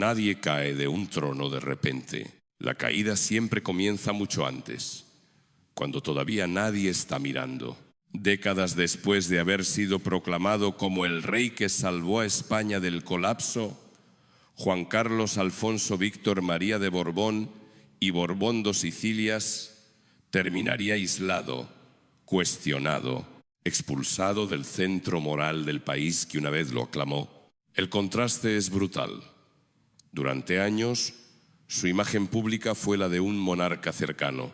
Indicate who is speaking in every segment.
Speaker 1: Nadie cae de un trono de repente. La caída siempre comienza mucho antes, cuando todavía nadie está mirando. Décadas después de haber sido proclamado como el rey que salvó a España del colapso, Juan Carlos Alfonso Víctor María de Borbón y Borbón dos Sicilias terminaría aislado, cuestionado, expulsado del centro moral del país que una vez lo aclamó. El contraste es brutal. Durante años, su imagen pública fue la de un monarca cercano,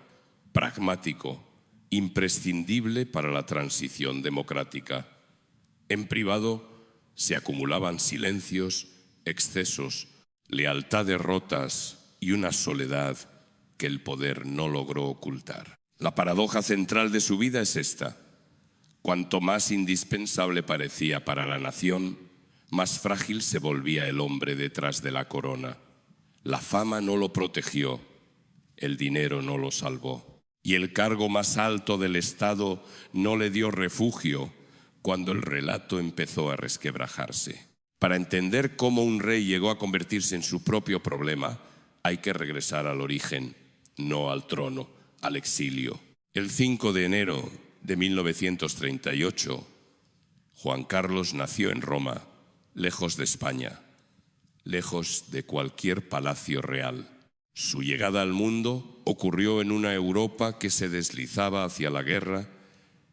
Speaker 1: pragmático, imprescindible para la transición democrática. En privado se acumulaban silencios, excesos, lealtades rotas y una soledad que el poder no logró ocultar. La paradoja central de su vida es esta: cuanto más indispensable parecía para la nación, más frágil se volvía el hombre detrás de la corona. La fama no lo protegió, el dinero no lo salvó. Y el cargo más alto del Estado no le dio refugio cuando el relato empezó a resquebrajarse. Para entender cómo un rey llegó a convertirse en su propio problema, hay que regresar al origen, no al trono, al exilio. El 5 de enero de 1938, Juan Carlos nació en Roma, lejos de España, lejos de cualquier palacio real. Su llegada al mundo ocurrió en una Europa que se deslizaba hacia la guerra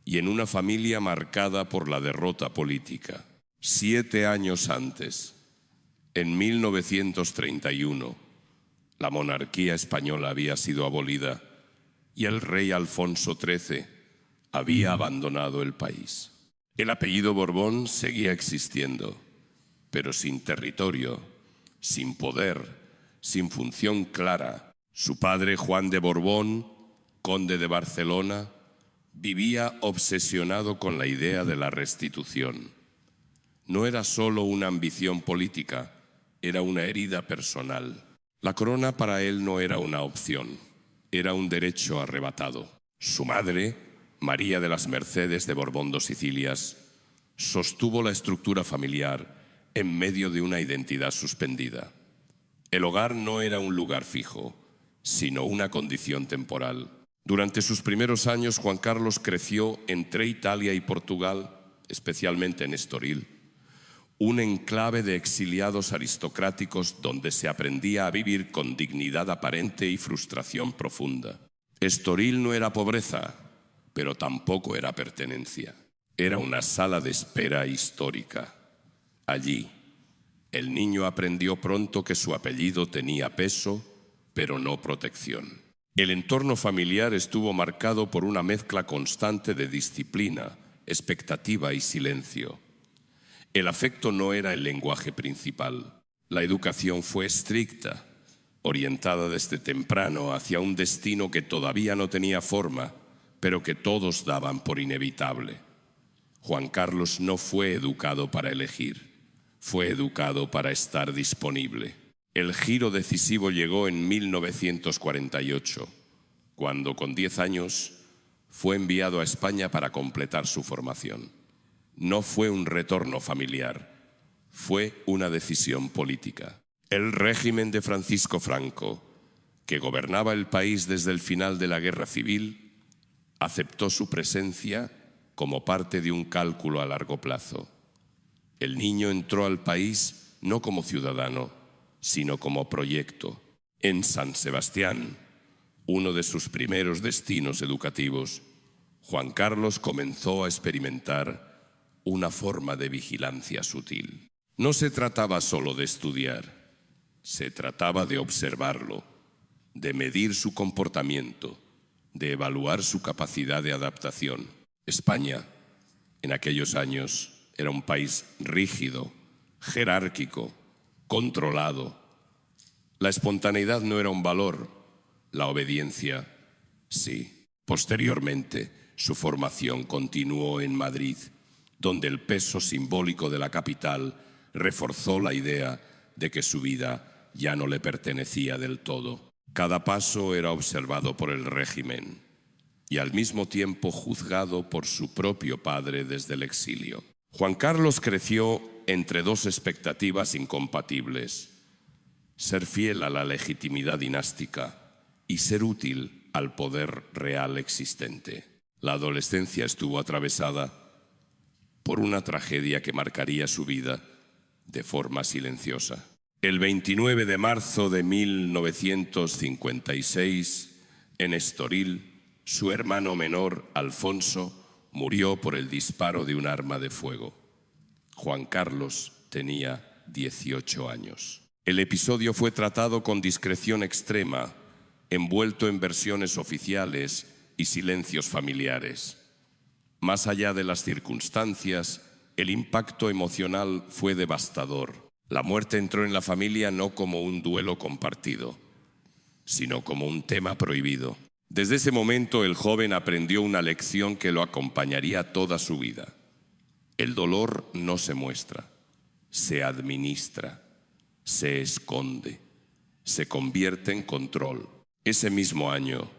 Speaker 1: y en una familia marcada por la derrota política. 7 años antes, en 1931, la monarquía española había sido abolida y el rey Alfonso XIII había abandonado el país. El apellido Borbón seguía existiendo, pero sin territorio, sin poder, sin función clara. Su padre, Juan de Borbón, conde de Barcelona, vivía obsesionado con la idea de la restitución. No era solo una ambición política, era una herida personal. La corona para él no era una opción, era un derecho arrebatado. Su madre, María de las Mercedes de Borbón dos Sicilias, sostuvo la estructura familiar en medio de una identidad suspendida. El hogar no era un lugar fijo, sino una condición temporal. Durante sus primeros años, Juan Carlos creció entre Italia y Portugal, especialmente en Estoril, un enclave de exiliados aristocráticos donde se aprendía a vivir con dignidad aparente y frustración profunda. Estoril no era pobreza, pero tampoco era pertenencia. Era una sala de espera histórica. Allí, el niño aprendió pronto que su apellido tenía peso, pero no protección. El entorno familiar estuvo marcado por una mezcla constante de disciplina, expectativa y silencio. El afecto no era el lenguaje principal. La educación fue estricta, orientada desde temprano hacia un destino que todavía no tenía forma, pero que todos daban por inevitable. Juan Carlos no fue educado para elegir. Fue educado para estar disponible. El giro decisivo llegó en 1948, cuando con 10 años fue enviado a España para completar su formación. No fue un retorno familiar, fue una decisión política. El régimen de Francisco Franco, que gobernaba el país desde el final de la Guerra Civil, aceptó su presencia como parte de un cálculo a largo plazo. El niño entró al país no como ciudadano, sino como proyecto. En San Sebastián, uno de sus primeros destinos educativos, Juan Carlos comenzó a experimentar una forma de vigilancia sutil. No se trataba solo de estudiar, se trataba de observarlo, de medir su comportamiento, de evaluar su capacidad de adaptación. España, en aquellos años, era un país rígido, jerárquico, controlado. La espontaneidad no era un valor, la obediencia sí. Posteriormente, su formación continuó en Madrid, donde el peso simbólico de la capital reforzó la idea de que su vida ya no le pertenecía del todo. Cada paso era observado por el régimen y al mismo tiempo juzgado por su propio padre desde el exilio. Juan Carlos creció entre dos expectativas incompatibles: ser fiel a la legitimidad dinástica y ser útil al poder real existente. La adolescencia estuvo atravesada por una tragedia que marcaría su vida de forma silenciosa. El 29 de marzo de 1956, en Estoril, su hermano menor, Alfonso, murió por el disparo de un arma de fuego. Juan Carlos tenía 18 años. El episodio fue tratado con discreción extrema, envuelto en versiones oficiales y silencios familiares. Más allá de las circunstancias, el impacto emocional fue devastador. La muerte entró en la familia no como un duelo compartido, sino como un tema prohibido. Desde ese momento el joven aprendió una lección que lo acompañaría toda su vida. El dolor no se muestra, se administra, se esconde, se convierte en control. Ese mismo año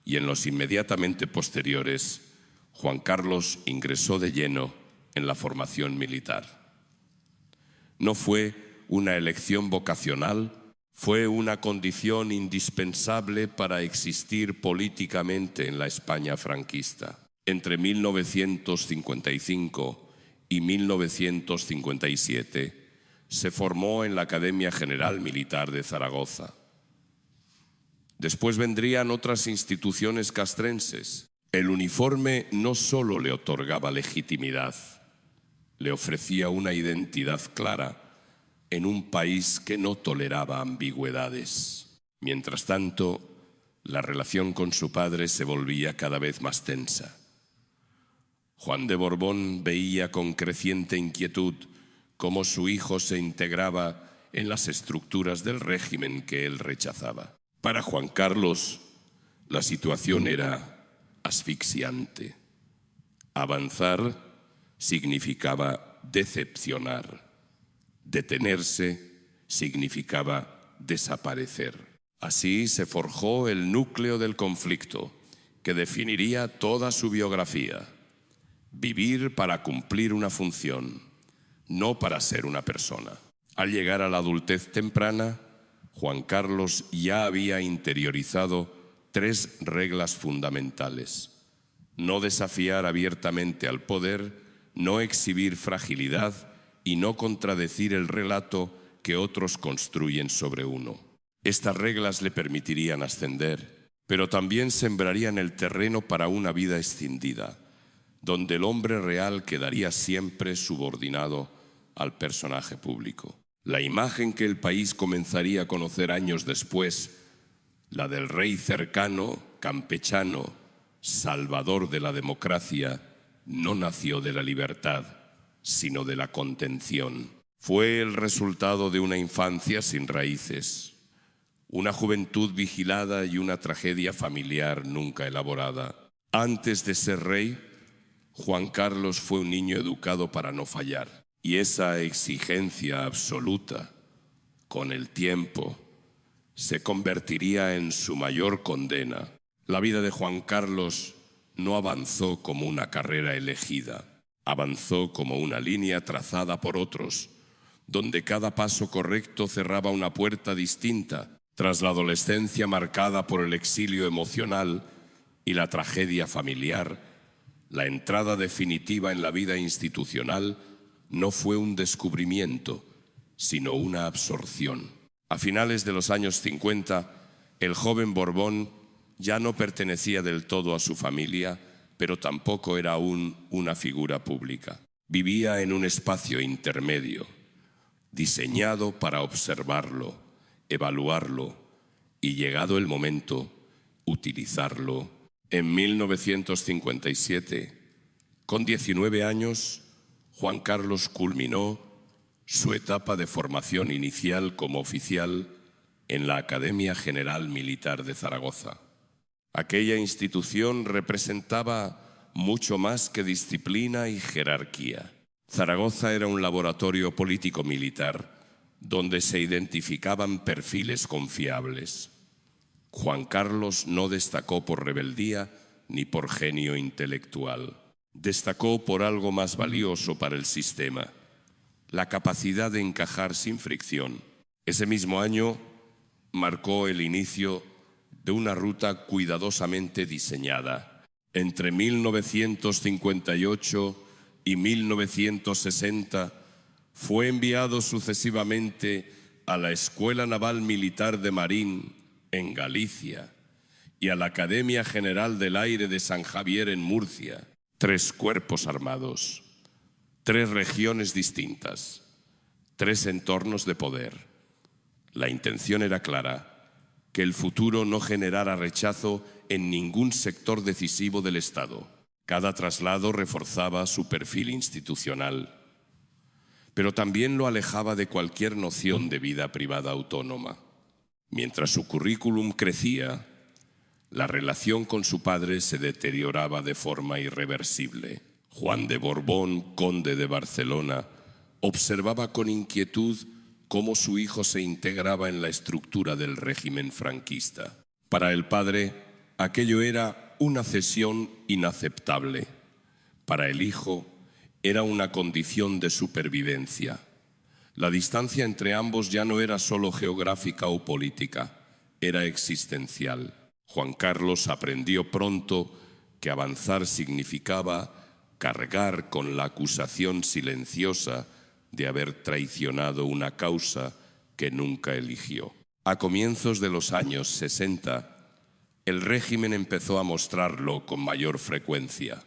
Speaker 1: y en los inmediatamente posteriores, Juan Carlos ingresó de lleno en la formación militar. No fue una elección vocacional, fue una condición indispensable para existir políticamente en la España franquista. Entre 1955 y 1957 se formó en la Academia General Militar de Zaragoza. Después vendrían otras instituciones castrenses. El uniforme no solo le otorgaba legitimidad, le ofrecía una identidad clara en un país que no toleraba ambigüedades. Mientras tanto, la relación con su padre se volvía cada vez más tensa. Juan de Borbón veía con creciente inquietud cómo su hijo se integraba en las estructuras del régimen que él rechazaba. Para Juan Carlos, la situación era asfixiante. Avanzar significaba decepcionar. Detenerse significaba desaparecer. Así se forjó el núcleo del conflicto que definiría toda su biografía. Vivir para cumplir una función, no para ser una persona. Al llegar a la adultez temprana, Juan Carlos ya había interiorizado 3 reglas fundamentales: no desafiar abiertamente al poder, no exhibir fragilidad y no contradecir el relato que otros construyen sobre uno. Estas reglas le permitirían ascender, pero también sembrarían el terreno para una vida escindida, donde el hombre real quedaría siempre subordinado al personaje público. La imagen que el país comenzaría a conocer años después, la del rey cercano, campechano, salvador de la democracia, no nació de la libertad, sino de la contención. Fue el resultado de una infancia sin raíces, una juventud vigilada y una tragedia familiar nunca elaborada. Antes de ser rey, Juan Carlos fue un niño educado para no fallar. Y esa exigencia absoluta, con el tiempo, se convertiría en su mayor condena. La vida de Juan Carlos no avanzó como una carrera elegida, avanzó como una línea trazada por otros, donde cada paso correcto cerraba una puerta distinta. Tras la adolescencia marcada por el exilio emocional y la tragedia familiar, la entrada definitiva en la vida institucional no fue un descubrimiento, sino una absorción. A finales de los años 50, el joven Borbón ya no pertenecía del todo a su familia, pero tampoco era aún una figura pública. Vivía en un espacio intermedio, diseñado para observarlo, evaluarlo y, llegado el momento, utilizarlo. En 1957, con 19 años, Juan Carlos culminó su etapa de formación inicial como oficial en la Academia General Militar de Zaragoza. Aquella institución representaba mucho más que disciplina y jerarquía. Zaragoza era un laboratorio político-militar donde se identificaban perfiles confiables. Juan Carlos no destacó por rebeldía ni por genio intelectual. Destacó por algo más valioso para el sistema: la capacidad de encajar sin fricción. Ese mismo año marcó el inicio de una ruta cuidadosamente diseñada. Entre 1958 y 1960 fue enviado sucesivamente a la Escuela Naval Militar de Marín en Galicia y a la Academia General del Aire de San Javier en Murcia. 3 cuerpos armados, 3 regiones distintas, 3 entornos de poder. La intención era clara: que el futuro no generara rechazo en ningún sector decisivo del Estado. Cada traslado reforzaba su perfil institucional, pero también lo alejaba de cualquier noción de vida privada autónoma. Mientras su currículum crecía, la relación con su padre se deterioraba de forma irreversible. Juan de Borbón, conde de Barcelona, observaba con inquietud cómo su hijo se integraba en la estructura del régimen franquista. Para el padre, aquello era una cesión inaceptable. Para el hijo, era una condición de supervivencia. La distancia entre ambos ya no era solo geográfica o política, era existencial. Juan Carlos aprendió pronto que avanzar significaba cargar con la acusación silenciosa de haber traicionado una causa que nunca eligió. A comienzos de los años 60, el régimen empezó a mostrarlo con mayor frecuencia,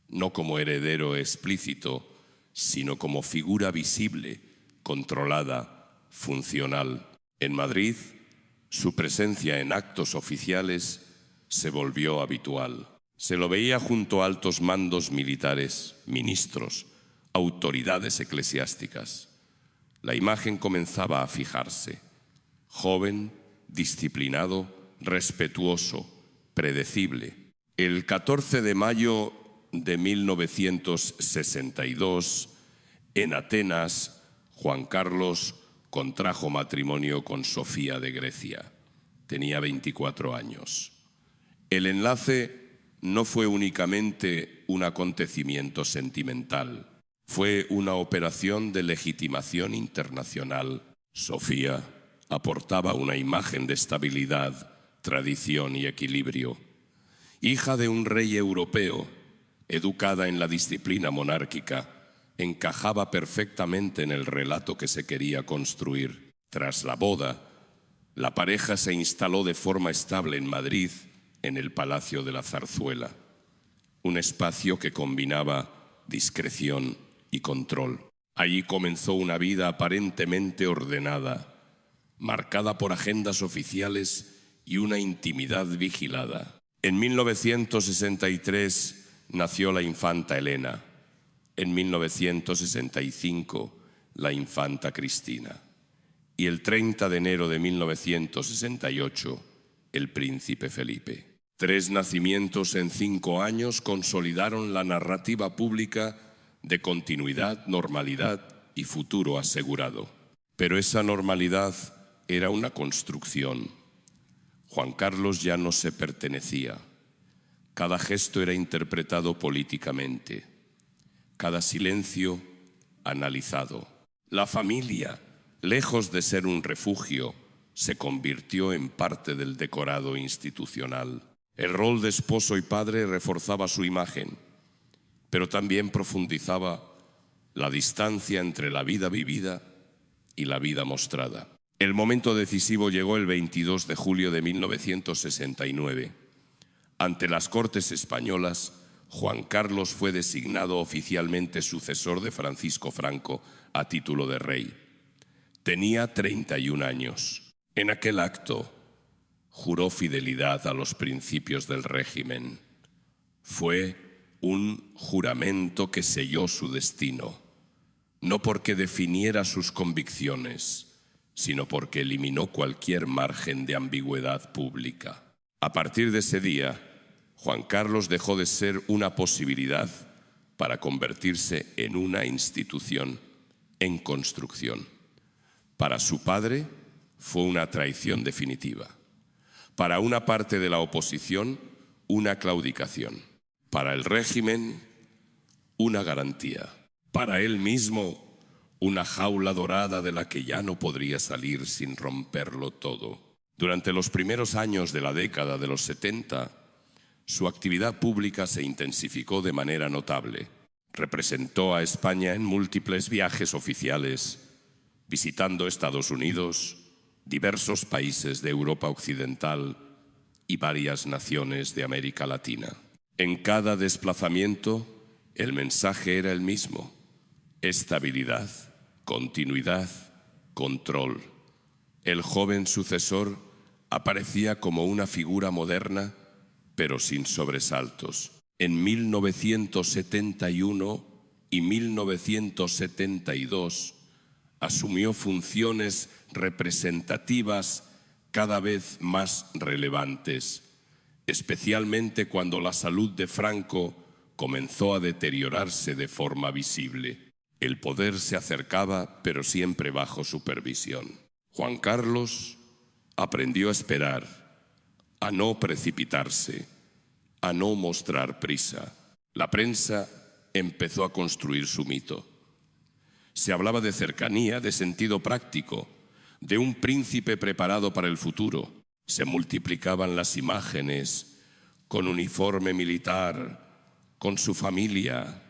Speaker 1: no como heredero explícito, sino como figura visible, controlada, funcional. En Madrid, su presencia en actos oficiales se volvió habitual. Se lo veía junto a altos mandos militares, ministros, autoridades eclesiásticas. La imagen comenzaba a fijarse. Joven, disciplinado, respetuoso, predecible. El 14 de mayo de 1962, en Atenas, Juan Carlos contrajo matrimonio con Sofía de Grecia. Tenía 24 años. El enlace no fue únicamente un acontecimiento sentimental. Fue una operación de legitimación internacional. Sofía aportaba una imagen de estabilidad, tradición y equilibrio. Hija de un rey europeo, educada en la disciplina monárquica, encajaba perfectamente en el relato que se quería construir. Tras la boda, la pareja se instaló de forma estable en Madrid, en el Palacio de la Zarzuela, un espacio que combinaba discreción y control. Allí comenzó una vida aparentemente ordenada, marcada por agendas oficiales y una intimidad vigilada. En 1963 nació la infanta Elena. En 1965 la infanta Cristina. Y el 30 de enero de 1968 el príncipe Felipe. 3 nacimientos en 5 años consolidaron la narrativa pública de continuidad, normalidad y futuro asegurado. Pero esa normalidad era una construcción. Juan Carlos ya no se pertenecía. Cada gesto era interpretado políticamente. Cada silencio analizado. La familia, lejos de ser un refugio, se convirtió en parte del decorado institucional. El rol de esposo y padre reforzaba su imagen, pero también profundizaba la distancia entre la vida vivida y la vida mostrada. El momento decisivo llegó el 22 de julio de 1969. Ante las Cortes españolas, Juan Carlos fue designado oficialmente sucesor de Francisco Franco a título de rey. Tenía 31 años. En aquel acto, juró fidelidad a los principios del régimen. Fue un juramento que selló su destino, no porque definiera sus convicciones, sino porque eliminó cualquier margen de ambigüedad pública. A partir de ese día, Juan Carlos dejó de ser una posibilidad para convertirse en una institución en construcción. Para su padre fue una traición definitiva. Para una parte de la oposición, una claudicación. Para el régimen, una garantía. Para él mismo, una jaula dorada de la que ya no podría salir sin romperlo todo. Durante los primeros años de la década de los 70, su actividad pública se intensificó de manera notable. Representó a España en múltiples viajes oficiales, visitando Estados Unidos, diversos países de Europa Occidental y varias naciones de América Latina. En cada desplazamiento, el mensaje era el mismo: estabilidad, continuidad, control. El joven sucesor aparecía como una figura moderna, pero sin sobresaltos. En 1971 y 1972 asumió funciones representativas cada vez más relevantes, especialmente cuando la salud de Franco comenzó a deteriorarse de forma visible. El poder se acercaba, pero siempre bajo supervisión. Juan Carlos aprendió a esperar, a no precipitarse, a no mostrar prisa. La prensa empezó a construir su mito. Se hablaba de cercanía, de sentido práctico, de un príncipe preparado para el futuro. Se multiplicaban las imágenes con uniforme militar, con su familia,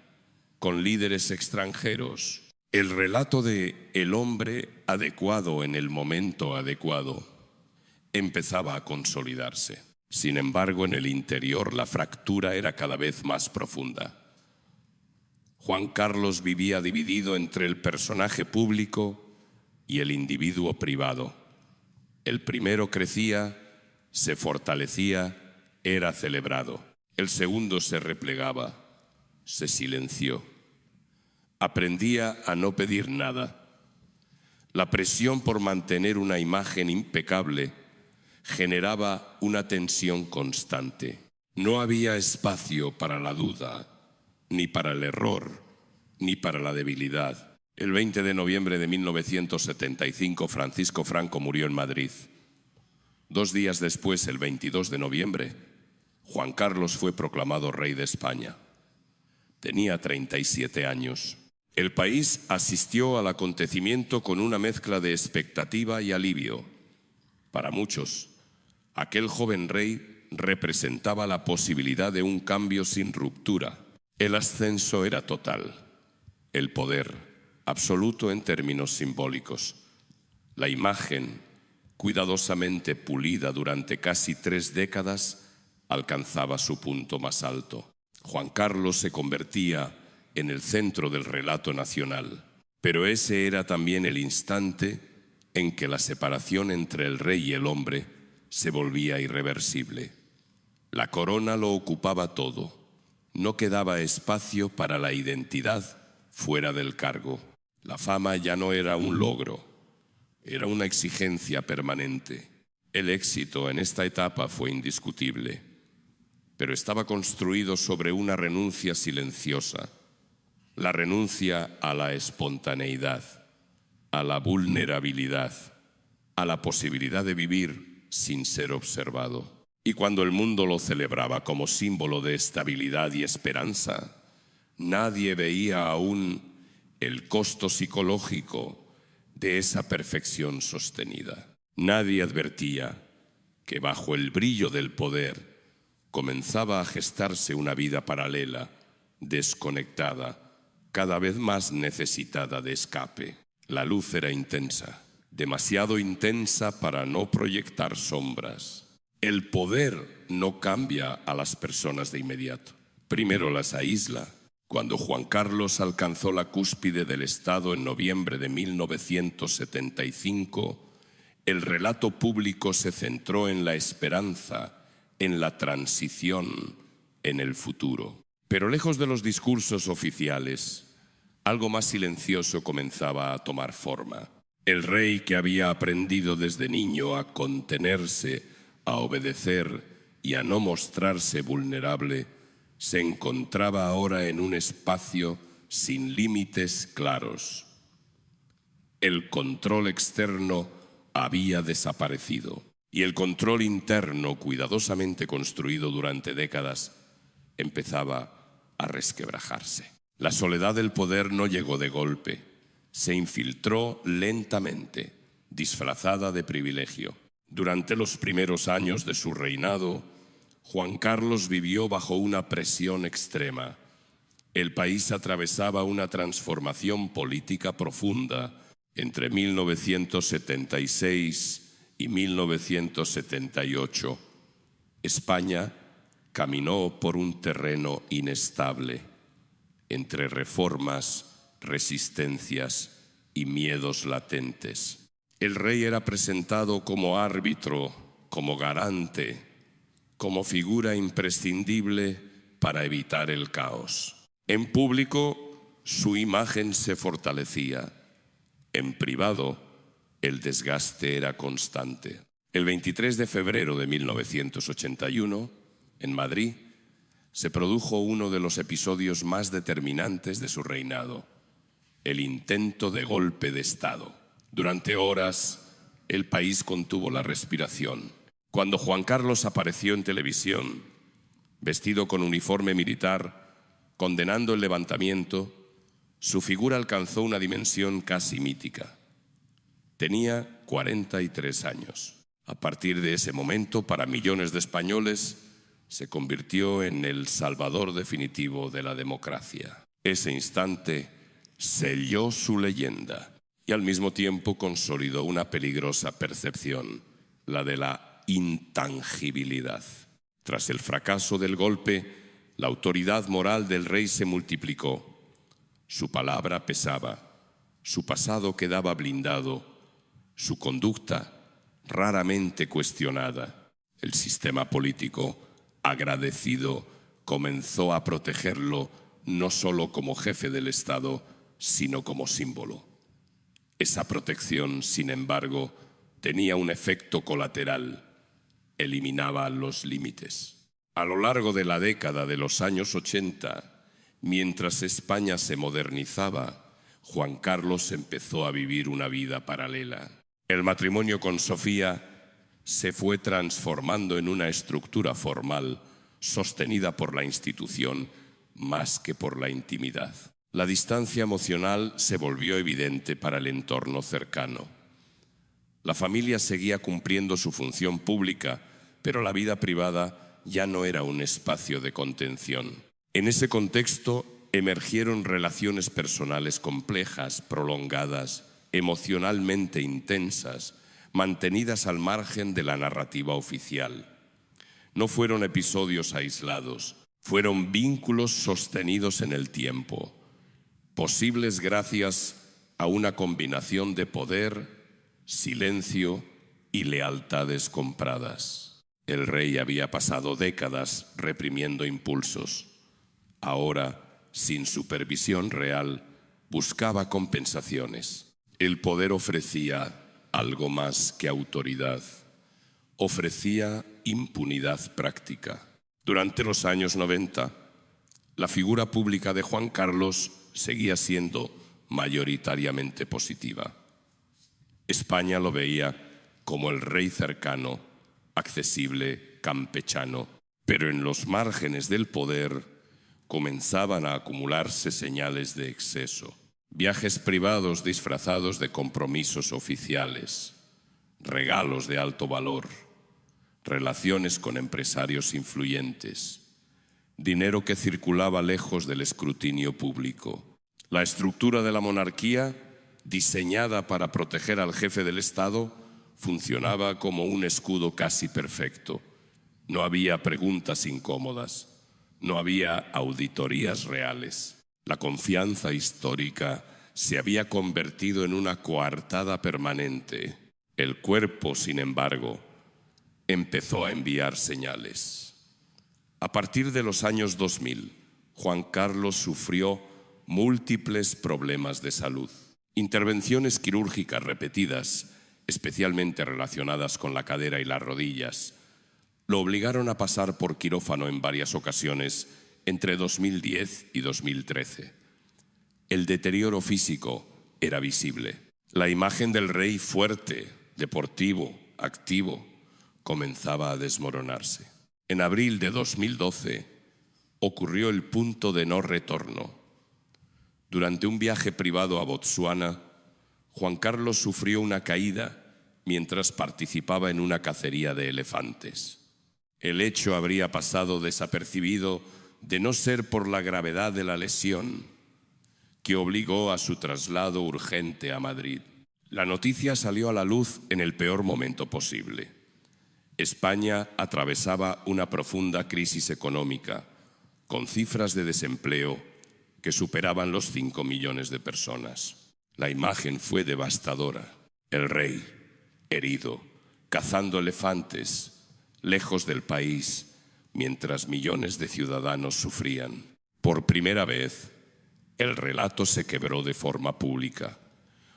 Speaker 1: con líderes extranjeros. El relato de el hombre adecuado en el momento adecuado empezaba a consolidarse. Sin embargo, en el interior la fractura era cada vez más profunda. Juan Carlos vivía dividido entre el personaje público y el individuo privado. El primero crecía, se fortalecía, era celebrado. El segundo se replegaba, se silenció. Aprendía a no pedir nada. La presión por mantener una imagen impecable generaba una tensión constante. No había espacio para la duda, ni para el error, ni para la debilidad. El 20 de noviembre de 1975, Francisco Franco murió en Madrid. 2 días después, el 22 de noviembre, Juan Carlos fue proclamado rey de España. Tenía 37 años. El país asistió al acontecimiento con una mezcla de expectativa y alivio. Para muchos, aquel joven rey representaba la posibilidad de un cambio sin ruptura. El ascenso era total, el poder absoluto en términos simbólicos. La imagen, cuidadosamente pulida durante casi 3 décadas, alcanzaba su punto más alto. Juan Carlos se convertía en el centro del relato nacional, pero ese era también el instante en que la separación entre el rey y el hombre se volvía irreversible. La corona lo ocupaba todo. No quedaba espacio para la identidad fuera del cargo. La fama ya no era un logro, era una exigencia permanente. El éxito en esta etapa fue indiscutible, pero estaba construido sobre una renuncia silenciosa, la renuncia a la espontaneidad, a la vulnerabilidad, a la posibilidad de vivir sin ser observado. Y cuando el mundo lo celebraba como símbolo de estabilidad y esperanza, nadie veía aún el costo psicológico de esa perfección sostenida. Nadie advertía que bajo el brillo del poder comenzaba a gestarse una vida paralela, desconectada, cada vez más necesitada de escape. La luz era intensa, demasiado intensa para no proyectar sombras. El poder no cambia a las personas de inmediato. Primero las aísla. Cuando Juan Carlos alcanzó la cúspide del Estado en noviembre de 1975, el relato público se centró en la esperanza, en la transición, en el futuro. Pero lejos de los discursos oficiales, algo más silencioso comenzaba a tomar forma. El rey, que había aprendido desde niño a contenerse, a obedecer y a no mostrarse vulnerable, se encontraba ahora en un espacio sin límites claros. El control externo había desaparecido y el control interno, cuidadosamente construido durante décadas, empezaba a resquebrajarse. La soledad del poder no llegó de golpe, se infiltró lentamente, disfrazada de privilegio. Durante los primeros años de su reinado, Juan Carlos vivió bajo una presión extrema. El país atravesaba una transformación política profunda entre 1976 y 1978. España caminó por un terreno inestable, entre reformas, resistencias y miedos latentes. El rey era presentado como árbitro, como garante, como figura imprescindible para evitar el caos. En público, su imagen se fortalecía. En privado, el desgaste era constante. El 23 de febrero de 1981, en Madrid, se produjo uno de los episodios más determinantes de su reinado, el intento de golpe de Estado. Durante horas, el país contuvo la respiración. Cuando Juan Carlos apareció en televisión, vestido con uniforme militar, condenando el levantamiento, su figura alcanzó una dimensión casi mítica. Tenía 43 años. A partir de ese momento, para millones de españoles, se convirtió en el salvador definitivo de la democracia. Ese instante selló su leyenda y al mismo tiempo consolidó una peligrosa percepción, la de la intangibilidad. Tras el fracaso del golpe, la autoridad moral del rey se multiplicó. Su palabra pesaba, su pasado quedaba blindado, su conducta raramente cuestionada. El sistema político, agradecido, comenzó a protegerlo no solo como jefe del Estado, sino como símbolo. Esa protección, sin embargo, tenía un efecto colateral: eliminaba los límites. A lo largo de la década de los años 80, mientras España se modernizaba, Juan Carlos empezó a vivir una vida paralela. El matrimonio con Sofía se fue transformando en una estructura formal sostenida por la institución más que por la intimidad. La distancia emocional se volvió evidente para el entorno cercano. La familia seguía cumpliendo su función pública, pero la vida privada ya no era un espacio de contención. En ese contexto emergieron relaciones personales complejas, prolongadas, emocionalmente intensas, mantenidas al margen de la narrativa oficial. No fueron episodios aislados, fueron vínculos sostenidos en el tiempo, posibles gracias a una combinación de poder, silencio y lealtades compradas. El rey había pasado décadas reprimiendo impulsos. Ahora, sin supervisión real, buscaba compensaciones. El poder ofrecía algo más que autoridad. Ofrecía impunidad práctica. Durante los años 90, la figura pública de Juan Carlos seguía siendo mayoritariamente positiva. España lo veía como el rey cercano, accesible, campechano, pero en los márgenes del poder comenzaban a acumularse señales de exceso. Viajes privados disfrazados de compromisos oficiales, regalos de alto valor, relaciones con empresarios influyentes, dinero que circulaba lejos del escrutinio público. La estructura de la monarquía, diseñada para proteger al jefe del Estado, funcionaba como un escudo casi perfecto. No había preguntas incómodas, no había auditorías reales. La confianza histórica se había convertido en una coartada permanente. El cuerpo, sin embargo, empezó a enviar señales. A partir de los años 2000, Juan Carlos sufrió múltiples problemas de salud. Intervenciones quirúrgicas repetidas, especialmente relacionadas con la cadera y las rodillas, lo obligaron a pasar por quirófano en varias ocasiones entre 2010 y 2013. El deterioro físico era visible. La imagen del rey fuerte, deportivo, activo, comenzaba a desmoronarse. En abril de 2012 ocurrió el punto de no retorno. Durante un viaje privado a Botsuana, Juan Carlos sufrió una caída mientras participaba en una cacería de elefantes. El hecho habría pasado desapercibido de no ser por la gravedad de la lesión, que obligó a su traslado urgente a Madrid. La noticia salió a la luz en el peor momento posible. España atravesaba una profunda crisis económica, con cifras de desempleo que superaban los 5 millones de personas. La imagen fue devastadora. El rey, herido, cazando elefantes, lejos del país, mientras millones de ciudadanos sufrían. Por primera vez, el relato se quebró de forma pública.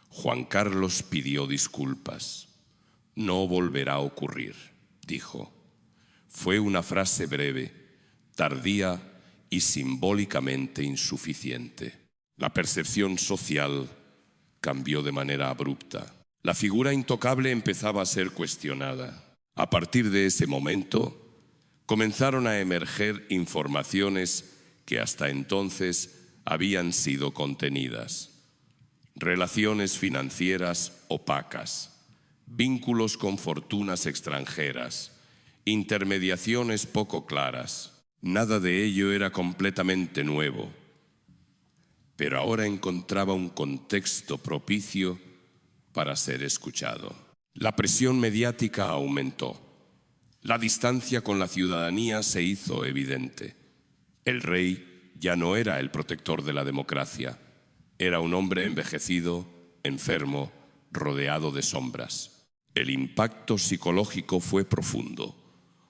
Speaker 1: Juan Carlos pidió disculpas. No volverá a ocurrir, dijo. Fue una frase breve, tardía y simbólicamente insuficiente. La percepción social cambió de manera abrupta. La figura intocable empezaba a ser cuestionada. A partir de ese momento, comenzaron a emerger informaciones que hasta entonces habían sido contenidas. Relaciones financieras opacas, vínculos con fortunas extranjeras, intermediaciones poco claras. Nada de ello era completamente nuevo, pero ahora encontraba un contexto propicio para ser escuchado. La presión mediática aumentó. La distancia con la ciudadanía se hizo evidente. El rey ya no era el protector de la democracia. Era un hombre envejecido, enfermo, rodeado de sombras. El impacto psicológico fue profundo.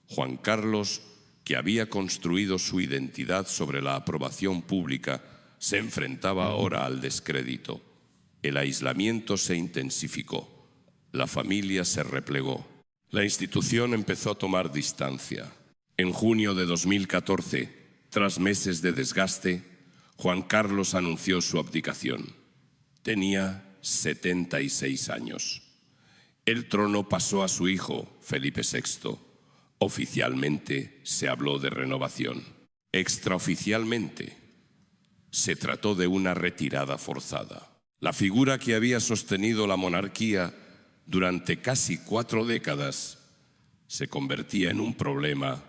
Speaker 1: Juan Carlos, que había construido su identidad sobre la aprobación pública, se enfrentaba ahora al descrédito. El aislamiento se intensificó. La familia se replegó. La institución empezó a tomar distancia. En junio de 2014, tras meses de desgaste, Juan Carlos anunció su abdicación. Tenía 76 años. El trono pasó a su hijo, Felipe VI. Oficialmente se habló de renovación. Extraoficialmente, se trató de una retirada forzada. La figura que había sostenido la monarquía durante casi 4 décadas se convertía en un problema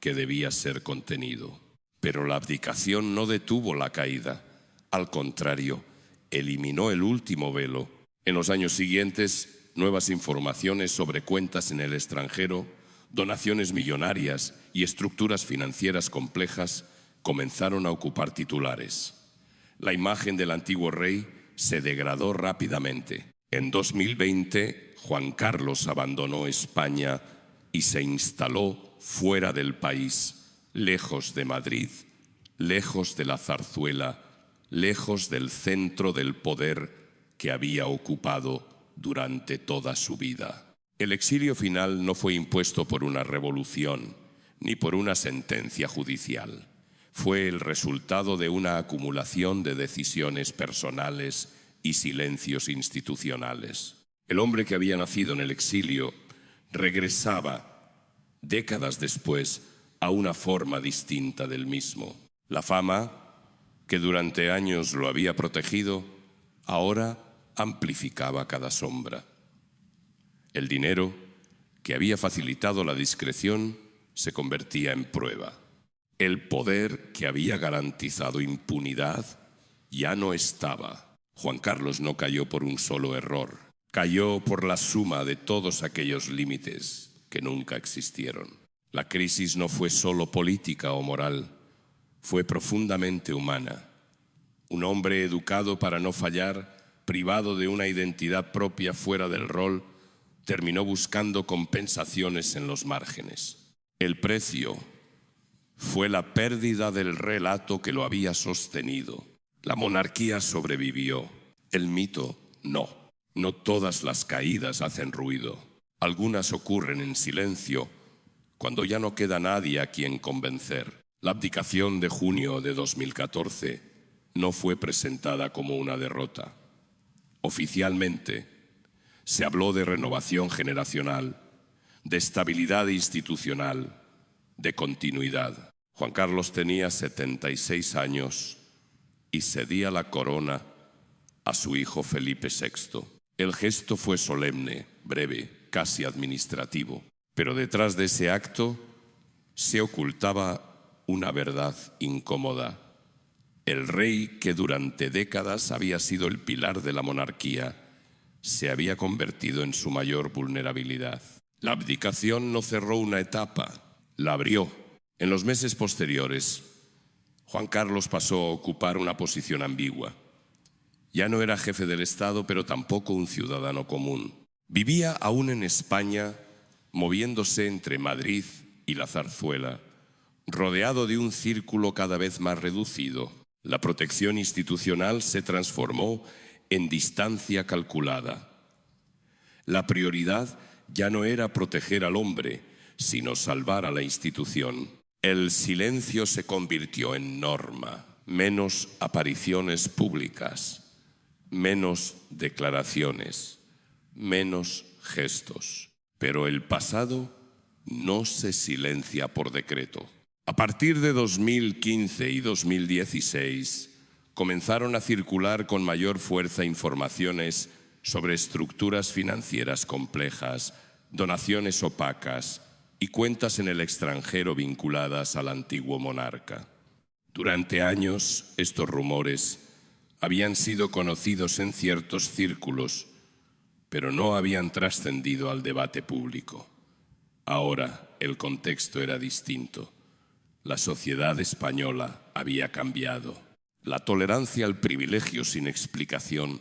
Speaker 1: que debía ser contenido. Pero la abdicación no detuvo la caída. Al contrario, eliminó el último velo. En los años siguientes, nuevas informaciones sobre cuentas en el extranjero, donaciones millonarias y estructuras financieras complejas comenzaron a ocupar titulares. La imagen del antiguo rey se degradó rápidamente. En 2020, Juan Carlos abandonó España y se instaló fuera del país, lejos de Madrid, lejos de la zarzuela, lejos del centro del poder que había ocupado durante toda su vida. El exilio final no fue impuesto por una revolución ni por una sentencia judicial. Fue el resultado de una acumulación de decisiones personales y silencios institucionales. El hombre que había nacido en el exilio regresaba, décadas después, a una forma distinta del mismo. La fama, que durante años lo había protegido, ahora amplificaba cada sombra. El dinero, que había facilitado la discreción, se convertía en prueba. El poder, que había garantizado impunidad, ya no estaba. Juan Carlos no cayó por un solo error. Cayó por la suma de todos aquellos límites que nunca existieron. La crisis no fue solo política o moral, fue profundamente humana. Un hombre educado para no fallar, privado de una identidad propia fuera del rol, terminó buscando compensaciones en los márgenes. El precio fue la pérdida del relato que lo había sostenido. La monarquía sobrevivió, el mito no. No todas las caídas hacen ruido. Algunas ocurren en silencio, cuando ya no queda nadie a quien convencer. La abdicación de junio de 2014 no fue presentada como una derrota. Oficialmente, se habló de renovación generacional, de estabilidad institucional, de continuidad. Juan Carlos tenía 76 años y cedía la corona a su hijo Felipe VI. El gesto fue solemne, breve, casi administrativo, pero detrás de ese acto se ocultaba una verdad incómoda. El rey, que durante décadas había sido el pilar de la monarquía, se había convertido en su mayor vulnerabilidad. La abdicación no cerró una etapa, la abrió. En los meses posteriores, Juan Carlos pasó a ocupar una posición ambigua. Ya no era jefe del Estado, pero tampoco un ciudadano común. Vivía aún en España, moviéndose entre Madrid y la Zarzuela, rodeado de un círculo cada vez más reducido. La protección institucional se transformó en distancia calculada. La prioridad ya no era proteger al hombre, sino salvar a la institución. El silencio se convirtió en norma. Menos apariciones públicas, menos declaraciones, menos gestos. Pero el pasado no se silencia por decreto. A partir de 2015 y 2016, comenzaron a circular con mayor fuerza informaciones sobre estructuras financieras complejas, donaciones opacas y cuentas en el extranjero vinculadas al antiguo monarca. Durante años, estos rumores habían sido conocidos en ciertos círculos, pero no habían trascendido al debate público. Ahora el contexto era distinto. La sociedad española había cambiado. La tolerancia al privilegio sin explicación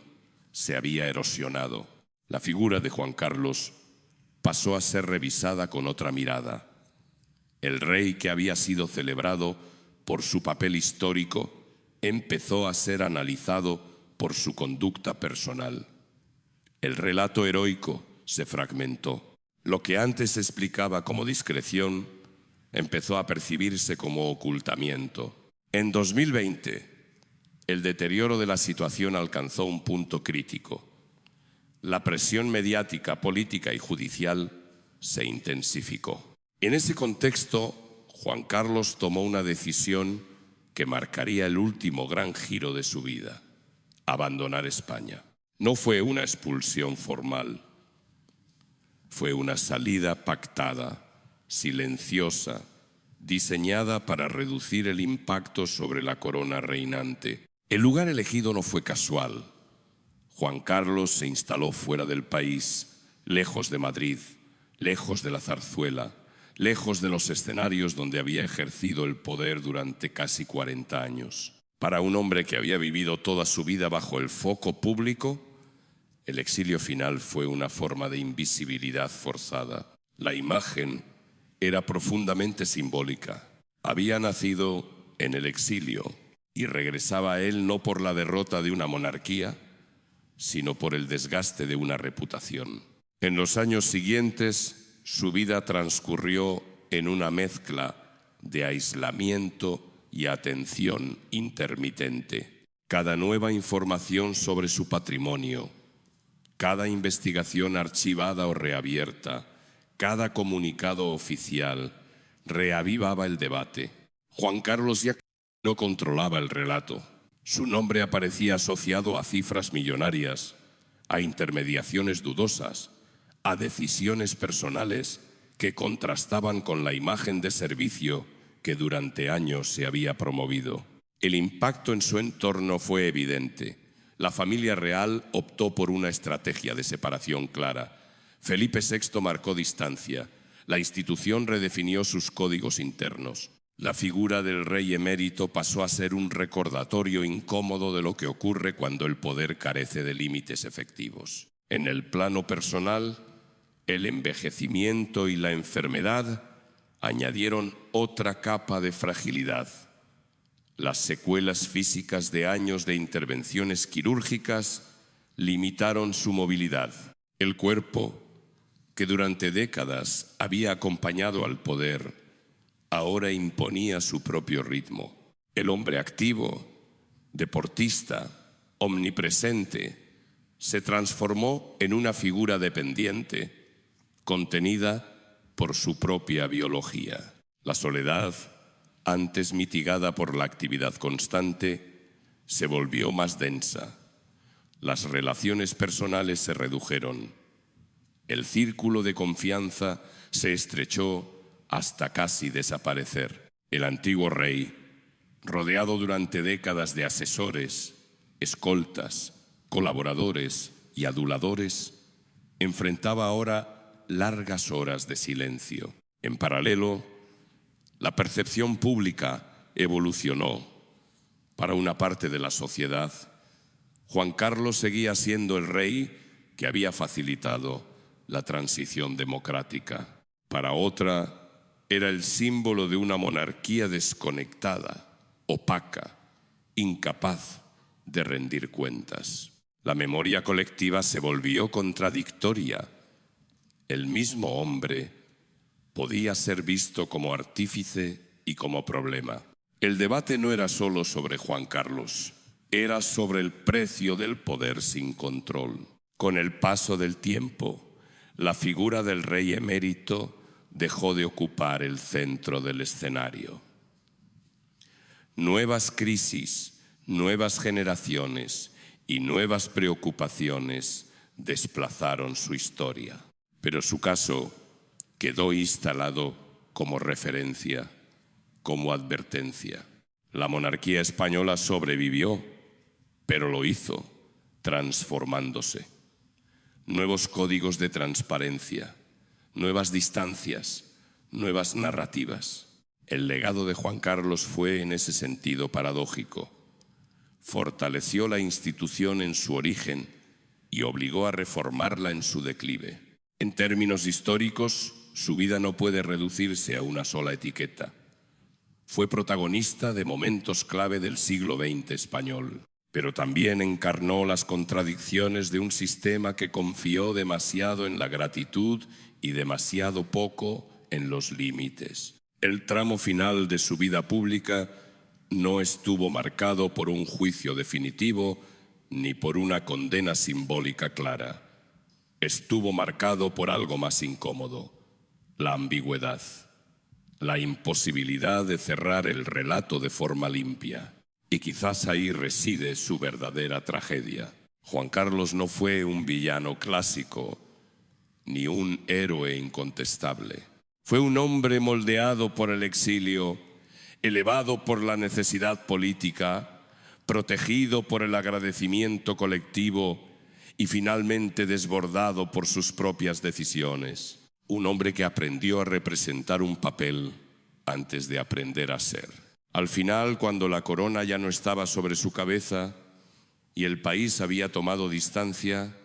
Speaker 1: se había erosionado. La figura de Juan Carlos pasó a ser revisada con otra mirada. El rey, que había sido celebrado por su papel histórico, empezó a ser analizado por su conducta personal. El relato heroico se fragmentó. Lo que antes se explicaba como discreción empezó a percibirse como ocultamiento. En 2020, el deterioro de la situación alcanzó un punto crítico. La presión mediática, política y judicial se intensificó. En ese contexto, Juan Carlos tomó una decisión que marcaría el último gran giro de su vida: abandonar España. No fue una expulsión formal, fue una salida pactada, silenciosa, diseñada para reducir el impacto sobre la corona reinante. El lugar elegido no fue casual. Juan Carlos se instaló fuera del país, lejos de Madrid, lejos de la Zarzuela, lejos de los escenarios donde había ejercido el poder durante casi 40 años. Para un hombre que había vivido toda su vida bajo el foco público, el exilio final fue una forma de invisibilidad forzada. La imagen era profundamente simbólica. Había nacido en el exilio y regresaba a él no por la derrota de una monarquía, sino por el desgaste de una reputación. En los años siguientes, su vida transcurrió en una mezcla de aislamiento y atención intermitente. Cada nueva información sobre su patrimonio, cada investigación archivada o reabierta, cada comunicado oficial reavivaba el debate. Juan Carlos ya no controlaba el relato. Su nombre aparecía asociado a cifras millonarias, a intermediaciones dudosas, a decisiones personales que contrastaban con la imagen de servicio que durante años se había promovido. El impacto en su entorno fue evidente. La familia real optó por una estrategia de separación clara. Felipe VI marcó distancia. La institución redefinió sus códigos internos. La figura del rey emérito pasó a ser un recordatorio incómodo de lo que ocurre cuando el poder carece de límites efectivos. En el plano personal, el envejecimiento y la enfermedad añadieron otra capa de fragilidad. Las secuelas físicas de años de intervenciones quirúrgicas limitaron su movilidad. El cuerpo, que durante décadas había acompañado al poder, ahora imponía su propio ritmo. El hombre activo, deportista, omnipresente, se transformó en una figura dependiente, contenida por su propia biología. La soledad, antes mitigada por la actividad constante, se volvió más densa. Las relaciones personales se redujeron. El círculo de confianza se estrechó hasta casi desaparecer. El antiguo rey, rodeado durante décadas de asesores, escoltas, colaboradores y aduladores, enfrentaba ahora largas horas de silencio. En paralelo, la percepción pública evolucionó. Para una parte de la sociedad, Juan Carlos seguía siendo el rey que había facilitado la transición democrática. Para otra, era el símbolo de una monarquía desconectada, opaca, incapaz de rendir cuentas. La memoria colectiva se volvió contradictoria. El mismo hombre podía ser visto como artífice y como problema. El debate no era solo sobre Juan Carlos, era sobre el precio del poder sin control. Con el paso del tiempo, la figura del rey emérito dejó de ocupar el centro del escenario. Nuevas crisis, nuevas generaciones y nuevas preocupaciones desplazaron su historia. Pero su caso quedó instalado como referencia, como advertencia. La monarquía española sobrevivió, pero lo hizo transformándose. Nuevos códigos de transparencia, nuevas distancias, nuevas narrativas. El legado de Juan Carlos fue en ese sentido paradójico. Fortaleció la institución en su origen y obligó a reformarla en su declive. En términos históricos, su vida no puede reducirse a una sola etiqueta. Fue protagonista de momentos clave del siglo XX español, pero también encarnó las contradicciones de un sistema que confió demasiado en la gratitud y demasiado poco en los límites. El tramo final de su vida pública no estuvo marcado por un juicio definitivo ni por una condena simbólica clara. Estuvo marcado por algo más incómodo: la ambigüedad, la imposibilidad de cerrar el relato de forma limpia. Y quizás ahí reside su verdadera tragedia. Juan Carlos no fue un villano clásico, ni un héroe incontestable. Fue un hombre moldeado por el exilio, elevado por la necesidad política, protegido por el agradecimiento colectivo y finalmente desbordado por sus propias decisiones. Un hombre que aprendió a representar un papel antes de aprender a ser. Al final, cuando la corona ya no estaba sobre su cabeza y el país había tomado distancia,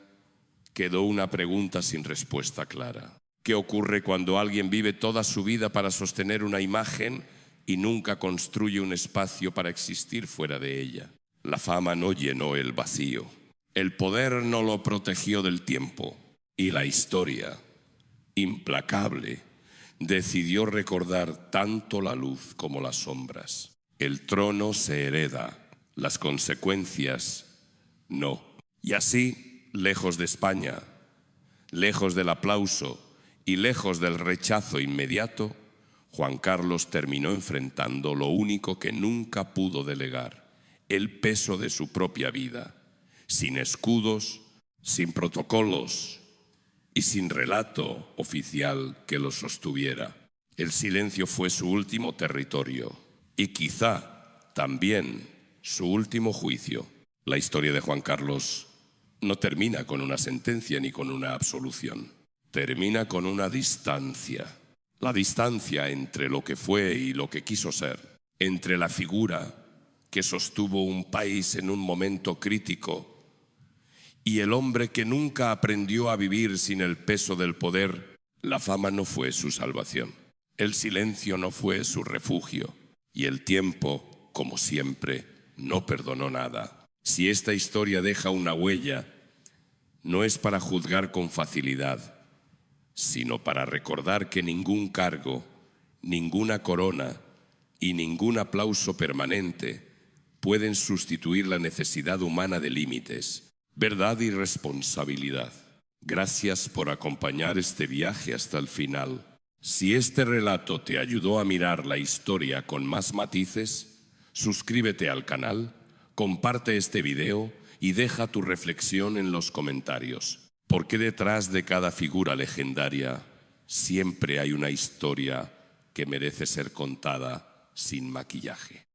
Speaker 1: quedó una pregunta sin respuesta clara. ¿Qué ocurre cuando alguien vive toda su vida para sostener una imagen y nunca construye un espacio para existir fuera de ella? La fama no llenó el vacío. El poder no lo protegió del tiempo. Y la historia, implacable, decidió recordar tanto la luz como las sombras. El trono se hereda, las consecuencias no. Y así, lejos de España, lejos del aplauso y lejos del rechazo inmediato, Juan Carlos terminó enfrentando lo único que nunca pudo delegar: el peso de su propia vida, sin escudos, sin protocolos y sin relato oficial que lo sostuviera. El silencio fue su último territorio y quizá también su último juicio. La historia de Juan Carlos no termina con una sentencia ni con una absolución. Termina con una distancia. La distancia entre lo que fue y lo que quiso ser. Entre la figura que sostuvo un país en un momento crítico y el hombre que nunca aprendió a vivir sin el peso del poder. La fama no fue su salvación. El silencio no fue su refugio. Y el tiempo, como siempre, no perdonó nada. Si esta historia deja una huella, no es para juzgar con facilidad, sino para recordar que ningún cargo, ninguna corona y ningún aplauso permanente pueden sustituir la necesidad humana de límites, verdad y responsabilidad. Gracias por acompañar este viaje hasta el final. Si este relato te ayudó a mirar la historia con más matices, suscríbete al canal, Comparte este video y deja tu reflexión en los comentarios. Porque detrás de cada figura legendaria siempre hay una historia que merece ser contada sin maquillaje.